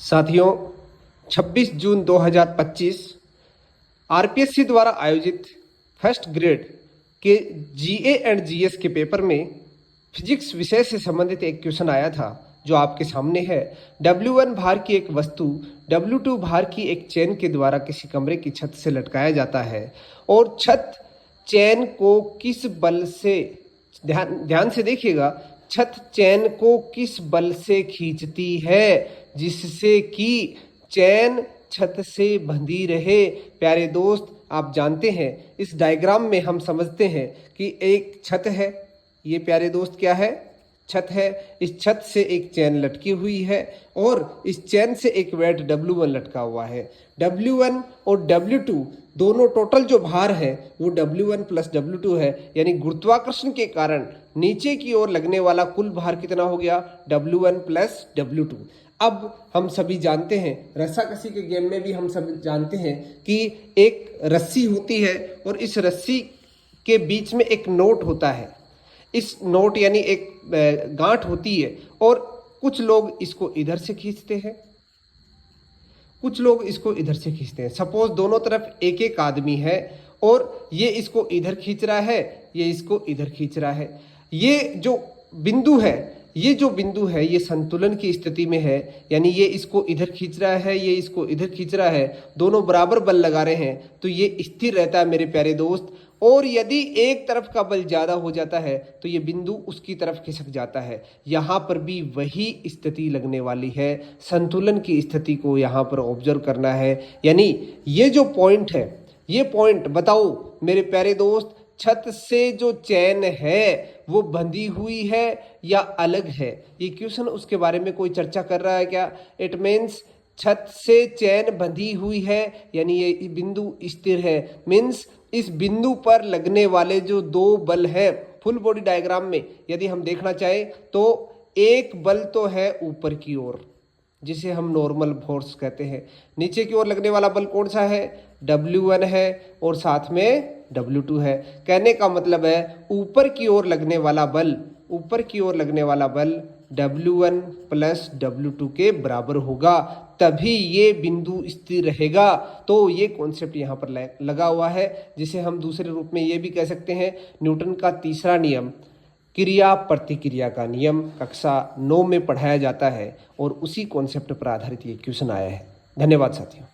साथियों, 26 जून 2025 आरपीएससी द्वारा आयोजित फर्स्ट ग्रेड के जीए एंड जीएस के पेपर में फिजिक्स विषय से संबंधित एक क्वेश्चन आया था जो आपके सामने है। W1 भार की एक वस्तु W2 भार की एक चेन के द्वारा किसी कमरे की छत से लटकाया जाता है और छत चेन को किस बल से, ध्यान से देखिएगा, छत चैन को किस बल से खींचती है जिससे कि चैन छत से बंधी रहे। प्यारे दोस्त, आप जानते हैं इस डायग्राम में हम समझते हैं कि एक छत है। ये प्यारे दोस्त क्या है? छत है। इस छत से एक चैन लटकी हुई है और इस चैन से एक वेट W1 लटका हुआ है। W1 और W2 दोनों टोटल जो भार है वो W1 प्लस W2 है, यानी गुरुत्वाकर्षण के कारण नीचे की ओर लगने वाला कुल भार कितना हो गया? W1 plus W2। अब हम सभी जानते हैं, रस्साकसी के गेम में भी हम सभी जानते हैं कि एक रस्सी होती है और इस रस्सी के बीच में एक नोट होता है। इस नोट यानी एक गांठ होती है और कुछ लोग इसको इधर से खींचते हैं, कुछ लोग इसको इधर से खींचते हैं। सपोज दोनों तरफ एक एक आदमी है और ये इसको इधर खींच रहा है, ये इसको इधर खींच रहा है। ये जो बिंदु है ये संतुलन की स्थिति में है, यानी ये इसको इधर खींच रहा है, ये इसको इधर खींच रहा है, दोनों बराबर बल लगा रहे हैं तो ये स्थिर रहता है मेरे प्यारे दोस्त। और यदि एक तरफ का बल ज्यादा हो जाता है तो ये बिंदु उसकी तरफ खिसक जाता है। यहाँ पर भी वही स्थिति लगने वाली है, संतुलन की स्थिति को यहाँ पर ऑब्जर्व करना है। यानी ये जो पॉइंट है, ये पॉइंट बताओ मेरे प्यारे दोस्त, छत से जो चैन है वो बंधी हुई है या अलग है? ये क्वेश्चन उसके बारे में कोई चर्चा कर रहा है क्या? इट मीन्स छत से चैन बंधी हुई है यानी ये बिंदु स्थिर है। मीन्स इस बिंदु पर लगने वाले जो दो बल है, फुल बॉडी डायग्राम में यदि हम देखना चाहें तो एक बल तो है ऊपर की ओर जिसे हम नॉर्मल फोर्स कहते हैं। नीचे की ओर लगने वाला बल कौन सा है? W1 है और साथ में W2 है। कहने का मतलब है ऊपर की ओर लगने वाला बल W1 प्लस W2 के बराबर होगा, तभी ये बिंदु स्थिर रहेगा। तो ये कॉन्सेप्ट यहाँ पर लगा हुआ है, जिसे हम दूसरे रूप में ये भी कह सकते हैं न्यूटन का तीसरा नियम, क्रिया प्रतिक्रिया का नियम, कक्षा 9 में पढ़ाया जाता है और उसी कॉन्सेप्ट पर आधारित ये क्वेश्चन आया है। धन्यवाद साथियों।